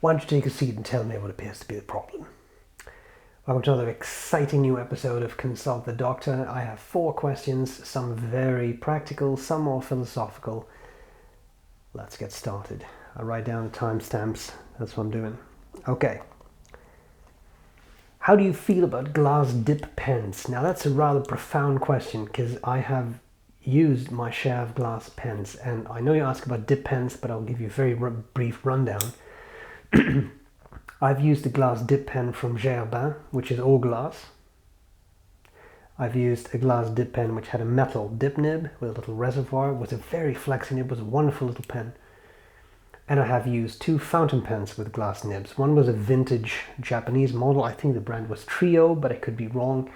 Why don't you take a seat and tell me what appears to be the problem? Welcome to another exciting new episode of Consult the Doctor. I have 4 questions, some very practical, some more philosophical. Let's get started. I write down the timestamps, that's what I'm doing. Okay. How do you feel about glass dip pens? Now that's a rather profound question because I have used my share of glass pens, and I know you ask about dip pens, but I'll give you a very brief rundown. I've used a glass dip pen from B.R.E, which is all glass. I've used a glass dip pen which had a metal dip nib with a little reservoir. It was a very flexy nib, it was a wonderful little pen. And I have used 2 fountain pens with glass nibs. One was a vintage Japanese model. I think the brand was Trio, but I could be wrong.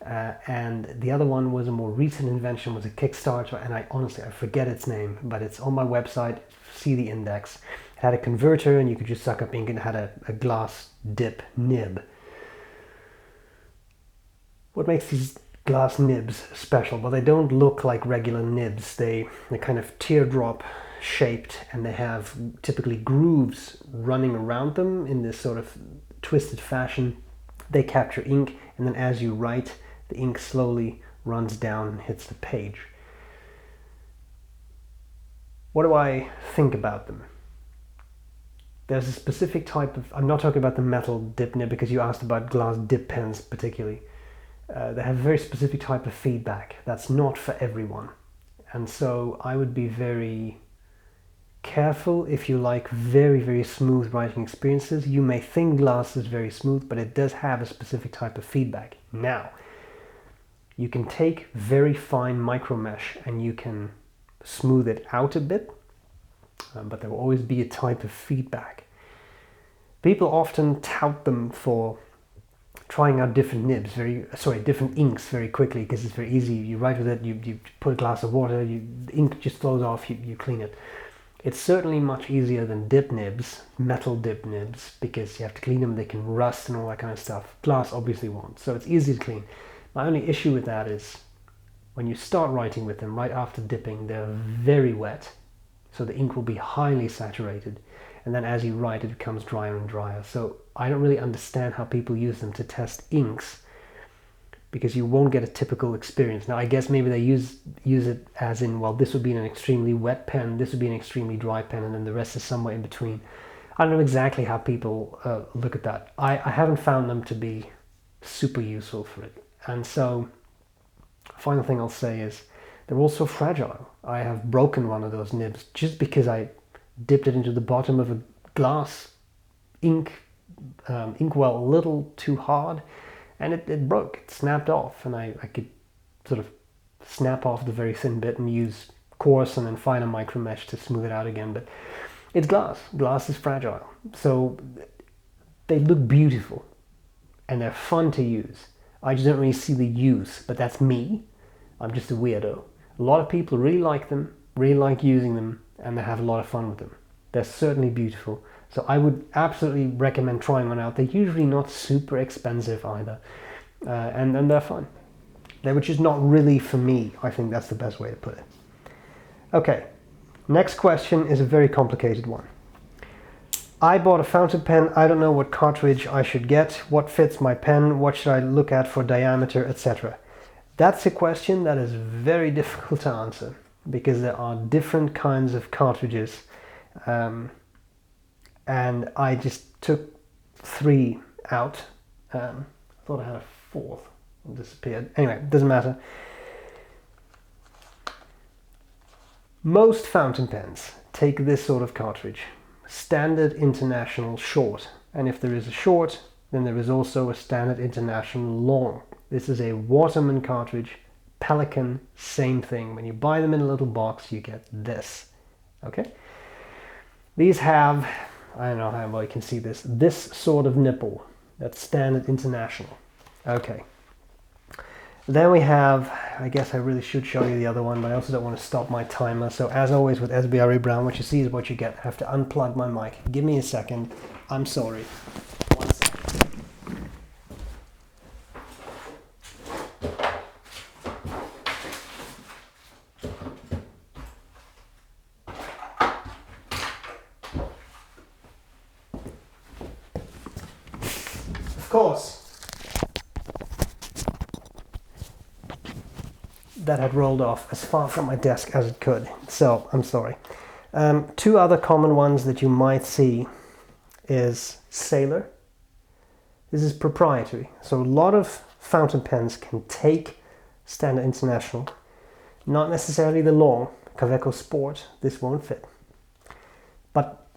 And the other one was a more recent invention, was a Kickstarter, and I forget its name, but it's on my website. See the index. It had a converter and you could just suck up ink, and it had a glass dip nib. What makes these glass nibs special? Well, they don't look like regular nibs. They're kind of teardrop shaped, and they have typically grooves running around them in this sort of twisted fashion. They capture ink, and then as you write, the ink slowly runs down and hits the page. What do I think about them? There's a specific type of, I'm not talking about the metal dip nib because you asked about glass dip pens particularly. They have a very specific type of feedback that's not for everyone. And so I would be very careful if you like very, very smooth writing experiences. You may think glass is very smooth, but it does have a specific type of feedback. Now, you can take very fine micro mesh and you can smooth it out a bit, but there will always be a type of feedback. People often tout them for trying out different different inks very quickly because it's very easy. You write with it, you put a glass of water, the ink just flows off, you clean it. It's certainly much easier than dip nibs, metal dip nibs, because you have to clean them, they can rust and all that kind of stuff. Glass obviously won't, so it's easy to clean. My only issue with that is when you start writing with them right after dipping, they're very wet, so the ink will be highly saturated, and then as you write it becomes drier and drier. So I don't really understand how people use them to test inks, because you won't get a typical experience. Now I guess maybe they use it as in, well, this would be an extremely wet pen, this would be an extremely dry pen, and then the rest is somewhere in between. I don't know exactly how people look at that. I haven't found them to be super useful for it. And so, final thing I'll say is, they're also fragile. I have broken one of those nibs just because I dipped it into the bottom of a glass inkwell a little too hard, and it broke, it snapped off, and I could sort of snap off the very thin bit and use coarse and then finer micro mesh to smooth it out again. But it's glass. Glass is fragile. So they look beautiful and they're fun to use. I just don't really see the use, but that's me. I'm just a weirdo. A lot of people really like them, really like using them, and they have a lot of fun with them. They're certainly beautiful. So I would absolutely recommend trying one out. They're usually not super expensive either, and they're fun. They're just not really for me. I think that's the best way to put it. Okay, next question is a very complicated one. I bought a fountain pen. I don't know what cartridge I should get. What fits my pen? What should I look at for diameter, etc.? That's a question that is very difficult to answer because there are different kinds of cartridges. And I just took 3 out. I thought I had a 4th. It disappeared. Anyway, it doesn't matter. Most fountain pens take this sort of cartridge. Standard international short. And if there is a short, then there is also a standard international long. This is a Waterman cartridge. Pelican, same thing. When you buy them in a little box, you get this. Okay? These have, I don't know how well you can see this sort of nipple. That's standard international. Okay. Then we have, I guess I really should show you the other one, but I also don't want to stop my timer. So as always with B.R.E. Brown, what you see is what you get. I have to unplug my mic. Give me a second. I'm sorry. 1 second. course, that had rolled off as far from my desk as it could, so I'm sorry. Two other common ones that you might see is Sailor. This is proprietary, so a lot of fountain pens can take Standard International, not necessarily the long Kaweco Sport. This won't fit, but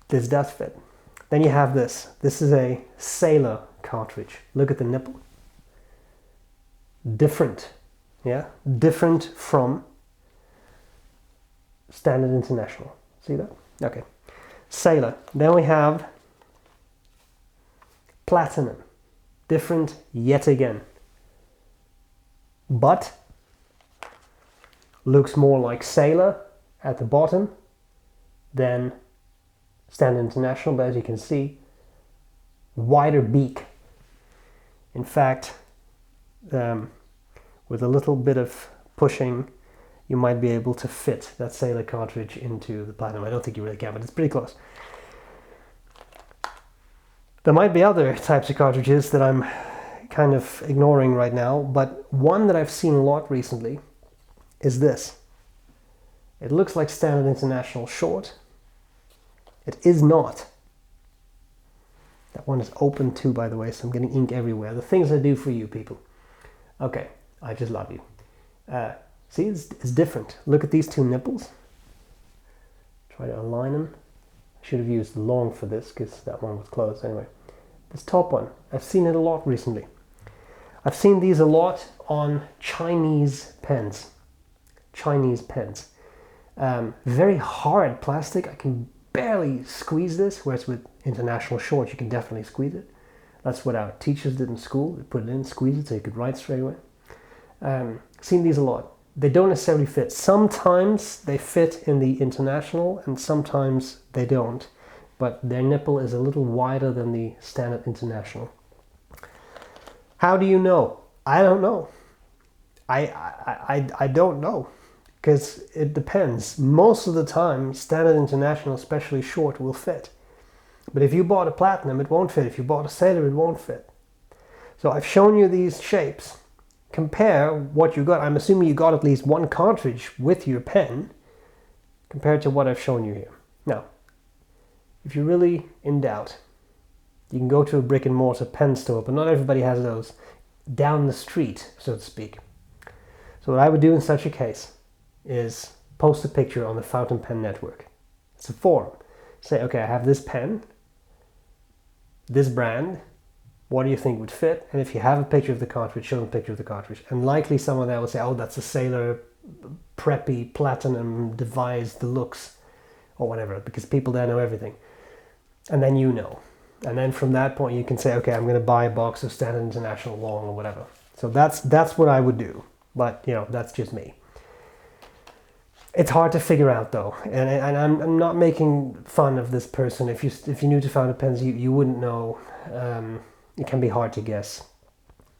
this does fit. Then you have this. This is a Sailor cartridge. Look at the nipple. Different, yeah, different from Standard International. See that? Okay. Sailor. Then we have Platinum. Different yet again. But looks more like Sailor at the bottom than Standard International, but as you can see, wider beak. In fact, with a little bit of pushing, you might be able to fit that Sailor cartridge into the Platinum. I don't think you really can, but it's pretty close. There might be other types of cartridges that I'm kind of ignoring right now, but one that I've seen a lot recently is this. It looks like Standard International short. It is not. That one is open too, by the way, so I'm getting ink everywhere. The things I do for you people. Okay, I just love you. See, it's different. Look at these two nipples. Try to align them. I should have used the long for this because that one was closed anyway. This top one, I've seen it a lot recently. I've seen these a lot on Chinese pens. Chinese pens. Very hard plastic. I can barely squeeze this, whereas with International Short you can definitely squeeze it. That's what our teachers did in school. They put it in, squeeze it so you could write straight away. Seen these a lot. They don't necessarily fit. Sometimes they fit in the International and sometimes they don't. But their nipple is a little wider than the Standard International. How do you know? I don't know. I don't know. Because it depends. Most of the time, Standard International, especially short, will fit. But if you bought a Platinum, it won't fit. If you bought a Sailor, it won't fit. So I've shown you these shapes. Compare what you got. I'm assuming you got at least one cartridge with your pen compared to what I've shown you here. Now, if you're really in doubt, you can go to a brick and mortar pen store, but not everybody has those down the street, so to speak. So what I would do in such a case is post a picture on the Fountain Pen Network. It's a forum. Say, okay, I have this pen, this brand, what do you think would fit? And if you have a picture of the cartridge, show them a picture of the cartridge. And likely someone there will say, oh, that's a Sailor preppy Platinum device deluxe or whatever, because people there know everything. And then you know. And then from that point you can say, okay, I'm going to buy a box of Standard International long or whatever. So that's what I would do. But, you know, that's just me. It's hard to figure out though, and I'm not making fun of this person. If you're new to fountain pens, you wouldn't know. It can be hard to guess.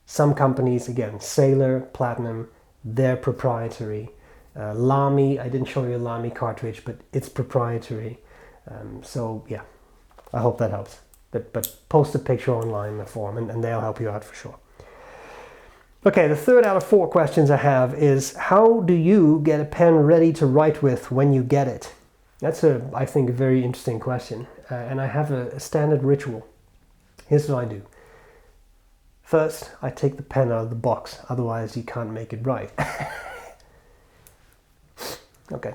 Some companies, again, Sailor, Platinum, they're proprietary. Lamy, I didn't show you a Lamy cartridge, but it's proprietary. So yeah, I hope that helps. But post a picture online in the forum, and they'll help you out for sure. Okay, the third out of 4 questions I have is, how do you get a pen ready to write with when you get it? That's I think, a very interesting question. And I have a standard ritual. Here's what I do. First, I take the pen out of the box, otherwise you can't make it right. Okay.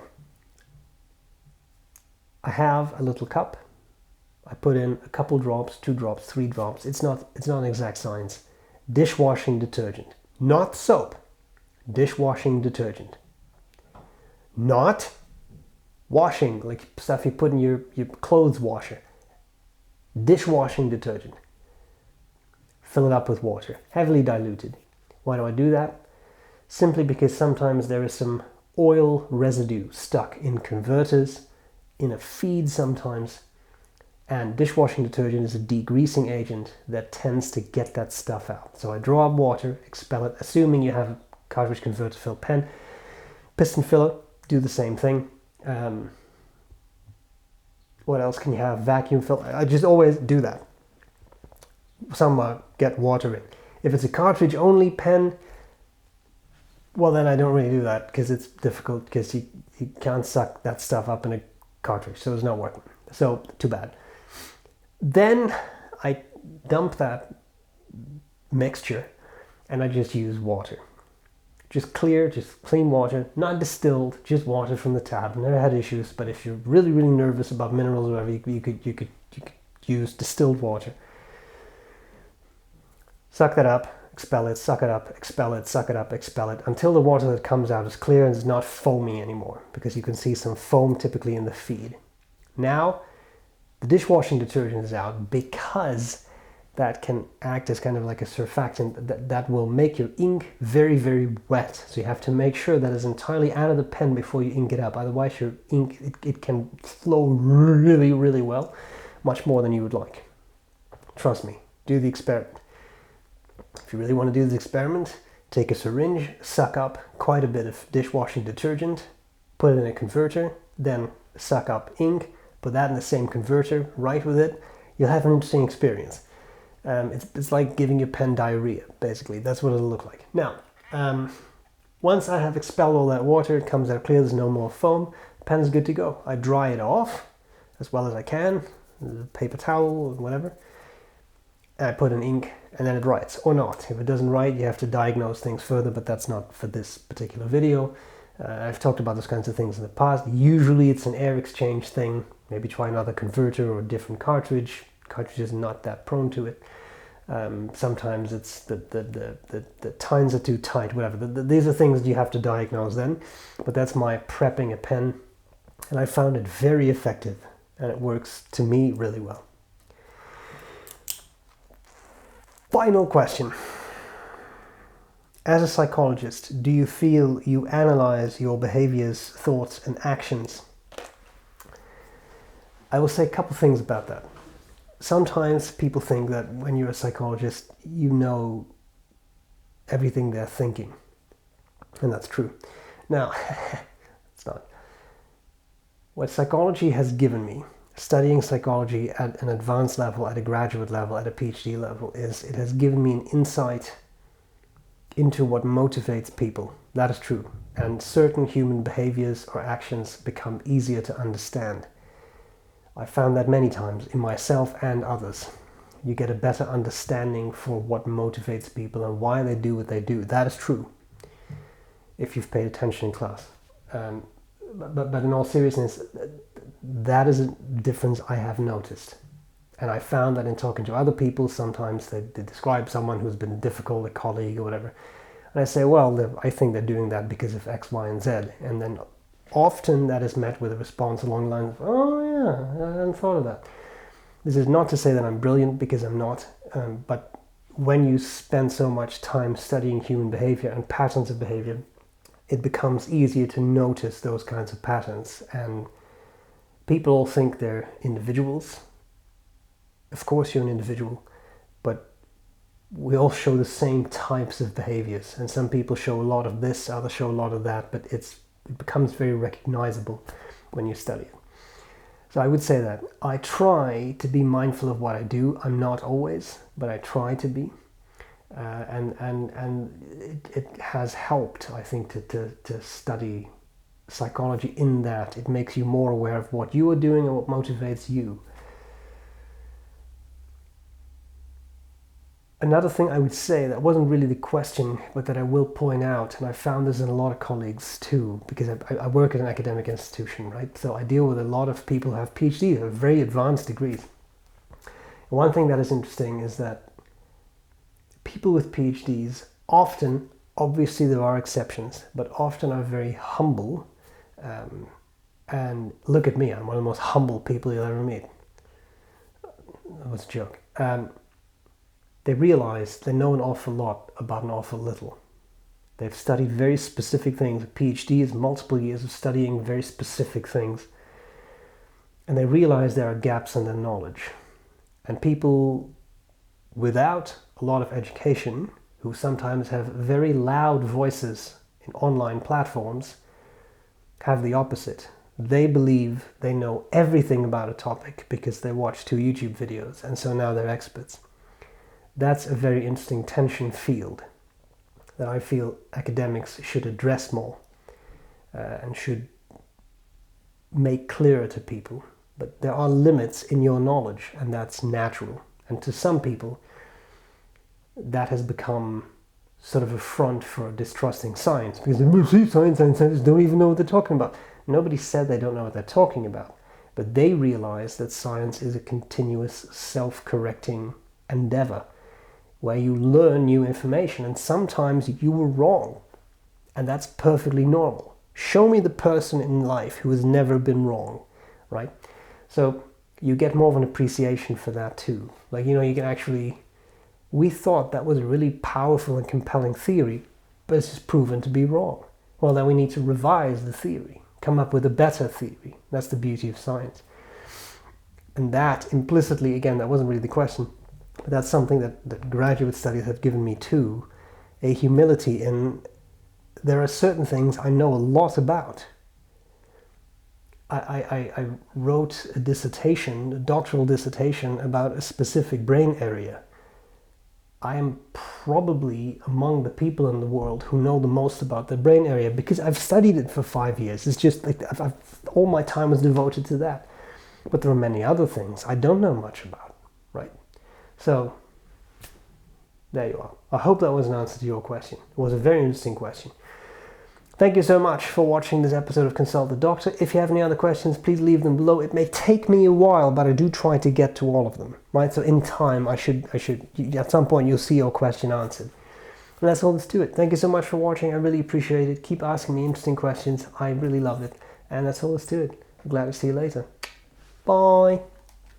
I have a little cup. I put in a couple drops, 2 drops, 3 drops. It's not an exact science. Dishwashing detergent. Not soap. Dishwashing detergent. Not washing, like stuff you put in your clothes washer. Dishwashing detergent. Fill it up with water, heavily diluted. Why do I do that? Simply because sometimes there is some oil residue stuck in converters, in a feed sometimes, and dishwashing detergent is a degreasing agent that tends to get that stuff out. So I draw up water, expel it, assuming you have a cartridge converter filled pen. Piston filler, do the same thing. What else can you have? Vacuum fill. I just always do that. somehow get water in. If it's a cartridge only pen, well then I don't really do that because it's difficult, because you can't suck that stuff up in a cartridge, so it's not working. So too bad. Then I dump that mixture and I just use water. Just clean water, not distilled, just water from the tap. I've never had issues, but if you're really, really nervous about minerals or whatever, you could use distilled water. Suck that up, expel it, suck it up, expel it, suck it up, expel it, until the water that comes out is clear and is not foamy anymore, because you can see some foam typically in the feed. Now, the dishwashing detergent is out because that can act as kind of like a surfactant that will make your ink very, very wet. So you have to make sure that it's entirely out of the pen before you ink it up. Otherwise your ink, it can flow really, really well, much more than you would like. Trust me, do the experiment. If you really want to do this experiment, take a syringe, suck up quite a bit of dishwashing detergent, put it in a converter, then suck up ink, put that in the same converter, write with it. You'll have an interesting experience. It's like giving your pen diarrhea, basically. That's what it'll look like. Now, once I have expelled all that water, it comes out clear, there's no more foam, the pen is good to go. I dry it off as well as I can, paper towel, whatever. I put in ink and then it writes, or not. If it doesn't write, you have to diagnose things further, but that's not for this particular video. I've talked about those kinds of things in the past. Usually it's an air exchange thing. Maybe try another converter or a different cartridge. Cartridge is not that prone to it. Sometimes it's the tines are too tight, whatever. These are things that you have to diagnose then, but that's my prepping a pen, and I found it very effective, and it works to me really well. Final question. As a psychologist, do you feel you analyze your behaviors, thoughts, and actions? I will say a couple things about that. Sometimes people think that when you're a psychologist, you know everything they're thinking. And that's true. Now, it's not. What psychology has given me, studying psychology at an advanced level, at a graduate level, at a PhD level, is it has given me an insight into what motivates people. That is true. And certain human behaviors or actions become easier to understand. I found that many times in myself and others. You get a better understanding for what motivates people and why they do what they do. That is true, if you've paid attention in class. But in all seriousness, that is a difference I have noticed. And I found that in talking to other people, sometimes they describe someone who's been difficult, a colleague or whatever. And I say, well, I think they're doing that because of X, Y, and Z. And then often that is met with a response along the lines of, oh yeah, I hadn't thought of that. This is not to say that I'm brilliant, because I'm not, but when you spend so much time studying human behavior and patterns of behavior, it becomes easier to notice those kinds of patterns. And people all think they're individuals. Of course you're an individual, but we all show the same types of behaviors. And some people show a lot of this, others show a lot of that, but it becomes very recognizable when you study it. So I would say that I try to be mindful of what I do. I'm not always, but I try to be. And it has helped, I think, to study psychology in that it makes you more aware of what you are doing and what motivates you. Another thing I would say that wasn't really the question, but that I will point out, and I found this in a lot of colleagues too, because I work at an academic institution, right? So I deal with a lot of people who have PhDs, who have very advanced degrees. And one thing that is interesting is that people with PhDs often, obviously there are exceptions, but often are very humble. And look at me, I'm one of the most humble people you'll ever meet. That was a joke. They realize they know an awful lot about an awful little. They've studied very specific things. A PhD is multiple years of studying very specific things. And they realize there are gaps in their knowledge. And people without a lot of education, who sometimes have very loud voices in online platforms, have the opposite. They believe they know everything about a topic because they watch 2 YouTube videos, and so now they're experts. That's a very interesting tension field that I feel academics should address more and should make clearer to people. But there are limits in your knowledge, and that's natural. And to some people, that has become sort of a front for distrusting science, because they see science and scientists don't even know what they're talking about. Nobody said they don't know what they're talking about, but they realize that science is a continuous self-correcting endeavor where you learn new information, and sometimes you were wrong, and that's perfectly normal. Show me the person in life who has never been wrong, right? So you get more of an appreciation for that too. Like, you can actually, we thought that was a really powerful and compelling theory, but it's just proven to be wrong. Well, then we need to revise the theory, come up with a better theory. That's the beauty of science. And that implicitly, again, that wasn't really the question, but that's something that graduate studies have given me too, a humility in there are certain things I know a lot about. I wrote a dissertation, a doctoral dissertation about a specific brain area. I am probably among the people in the world who know the most about the brain area because I've studied it for 5 years. It's just like all my time was devoted to that. But there are many other things I don't know much about, right? So, there you are. I hope that was an answer to your question. It was a very interesting question. Thank you so much for watching this episode of Consult the Doctor. If you have any other questions, please leave them below. It may take me a while, but I do try to get to all of them, right? So in time, I should, at some point, you'll see your question answered. And that's all there's to it. Thank you so much for watching. I really appreciate it. Keep asking me interesting questions. I really love it. And that's all there's to it. I'm glad to see you later. Bye.